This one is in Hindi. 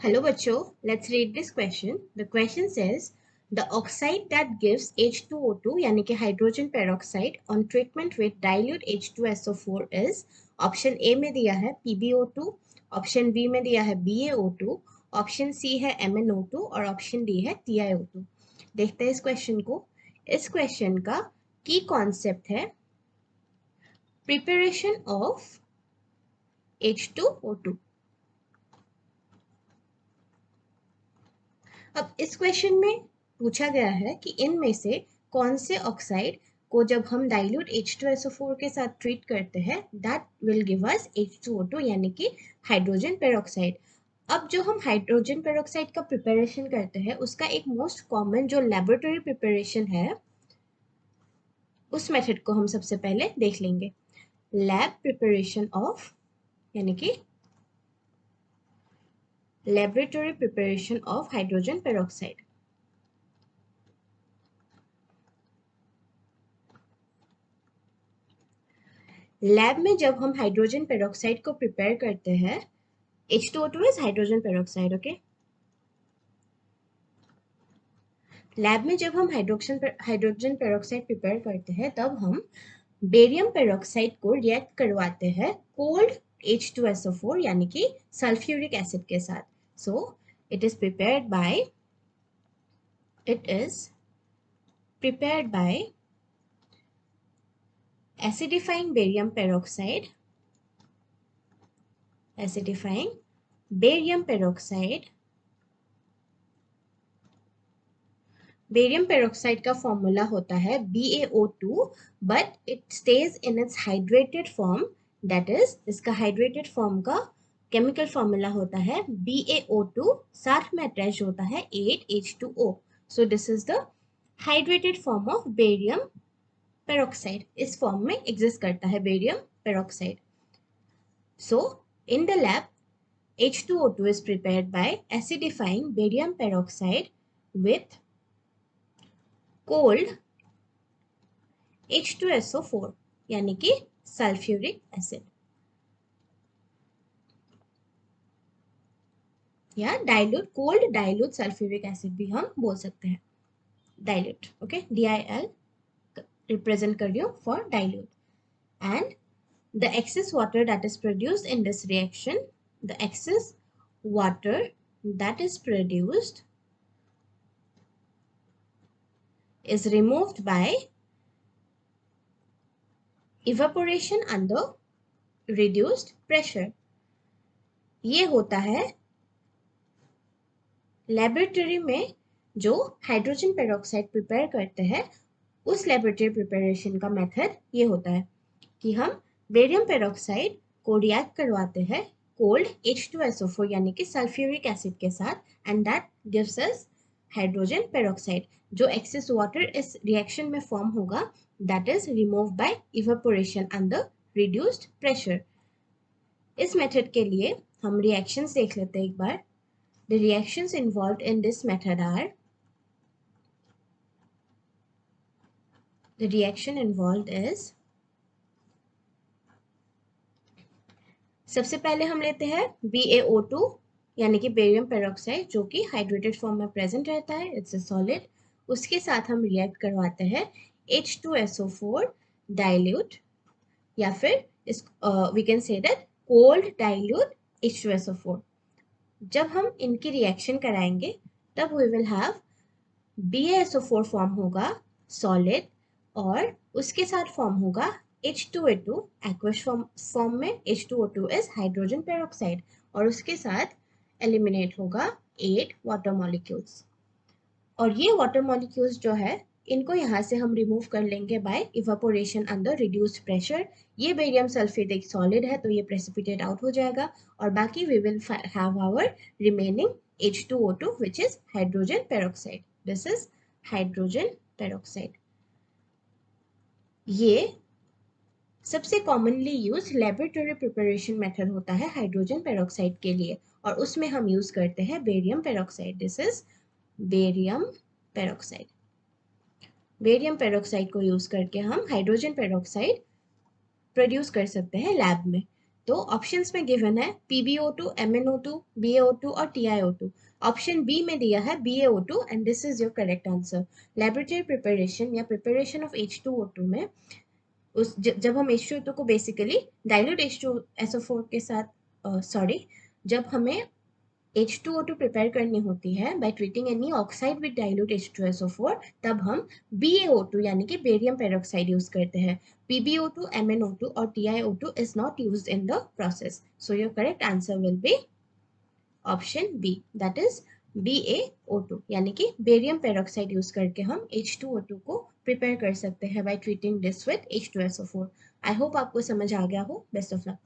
Hello बच्चों, let's read this question. The question says the oxide that gives H2O2 यानी कि hydrogen peroxide on treatment with dilute H2SO4 is option A में दिया है PbO2, ऑप्शन बी में दिया है BaO2, ऑप्शन सी है MnO2 और ऑप्शन डी है TiO2. देखते हैं इस क्वेश्चन को. इस क्वेश्चन का की कॉन्सेप्ट है प्रिपरेशन ऑफ H2O2. अब इस क्वेश्चन में पूछा गया है कि इनमें से कौन से ऑक्साइड को जब हम डाइल्यूट H2SO4 के साथ ट्रीट करते हैं that will give us H2O2 यानी कि हाइड्रोजन पेरोक्साइड. अब जो हम हाइड्रोजन पेरोक्साइड का प्रिपरेशन करते हैं उसका एक मोस्ट कॉमन जो लेबोरेटरी प्रिपरेशन है उस मेथड को हम सबसे पहले देख लेंगे. लैब प्रिपरेशन ऑफ यानी कि laboratory preparation of hydrogen peroxide. Lab में जब हम हाइड्रोजन पेरोक्साइड को प्रिपेयर करते हैं H2O2 is hydrogen peroxide. Okay, lab में जब हम हाइड्रोजन पेरोक्साइड प्रिपेयर करते हैं तब हम बेरियम पेरोक्साइड को रिएक्ट करवाते हैं कोल्ड H2SO4 यानी कि सल्फ्यूरिक एसिड के साथ. So it is prepared by acidifying barium peroxide barium peroxide का फॉर्मूला होता है BaO2 but it stage in its hydrated form. That is इसका हाइड्रेटेड फॉर्म का केमिकल फॉर्मूला होता है BaO2, साथ में अटैच होता है 8H2O. So this is the hydrated form of barium peroxide. इस फॉर्म में एग्जिस्ट करता है barium peroxide. So in the lab H2O2 is prepared by acidifying barium peroxide with cold H2SO4 यानी कि सल्फ्यूरिक एसिड या कोल्ड डाइल्यूट सल्फ्यूरिक एसिड भी हम बोल सकते हैं. डाइल्यूट, ओके, DIL रिप्रेजेंट कर रही हूँ for dilute. And the excess water that is produced in this reaction, the excess water that is produced is removed by evaporation under reduced pressure. ये होता है लेबोरेटरी में जो हाइड्रोजन पेरोक्साइड प्रिपेयर करते हैं उस लेबोरेटरी प्रिपरेशन का मेथड ये होता है कि हम बेरियम पेरोक्साइड को रिएक्ट करवाते हैं कोल्ड H2SO4 यानी कि सल्फ्यूरिक एसिड के साथ and that gives us hydrogen peroxide. जो एक्सेस वाटर इस रिएक्शन में फॉर्म होगा that is remove by evaporation under reduced pressure. इस मेथड के लिए हम रिएक्शंस देख लेते हैं एक बार. The reactions involved in this method are the reaction involved is सबसे पहले हम लेते हैं BaO2 यानी कि बेरियम पेरोक्साइड जो कि हाइड्रेटेड फॉर्म में प्रेजेंट रहता है, इट्स अ सॉलिड. उसके साथ हम रिएक्ट करवाते हैं H2SO4 डाइल्यूट या फिर इस we can say that cold dilute H2SO4. जब हम इनकी रिएक्शन कराएंगे तब we will have BaSO4 form होगा सॉलिड और उसके साथ फॉर्म होगा H2A2 एक्वस फॉर्म में. H2O2 इज हाइड्रोजन पेरोक्साइड और उसके साथ एलिमिनेट होगा 8 वाटर मॉलिक्यूल्स. और ये वाटर मॉलिक्यूल्स जो है इनको यहाँ से हम रिमूव कर लेंगे by evaporation under reduced pressure. ये बेरियम सल्फेट एक सॉलिड है तो ये प्रेसिपिटेट आउट हो जाएगा और बाकी we will have our remaining H2O2 which is hydrogen peroxide. This is hydrogen peroxide. ये सबसे commonly use laboratory preparation method होता है हाइड्रोजन पेरोक्साइड के लिए और उसमें हम यूज करते हैं barium peroxide. This is barium peroxide. Barium peroxide को यूज करके हम हाइड्रोजन पेरोक्साइड प्रोड्यूस कर सकते हैं लैब में. तो ऑप्शंस में गिवन है PbO2, MnO2, BaO2 और TiO2। ऑप्शन बी में दिया है BaO2 and this is your correct answer. Laboratory preparation या प्रिपरेशन ऑफ H2O2 में जब हम H2O2 को बेसिकली डाइल्यूट H2SO4 के साथ जब हमें H2O2 प्रिपेयर करनी होती है by treating any oxide with dilute H2SO4, तब हम BaO2 यानी कि बेरियम पेरोक्साइड यूज करते हैं। PbO2, MnO2 और TiO2 is not used in the process. So your correct answer will be option B, that is BaO2 यानी कि बेरियम पेरोक्साइड यूज करके हम H2O2 को प्रिपेयर कर सकते हैं by treating this with H2SO4। I hope आपको समझ आ गया हो। Best of luck.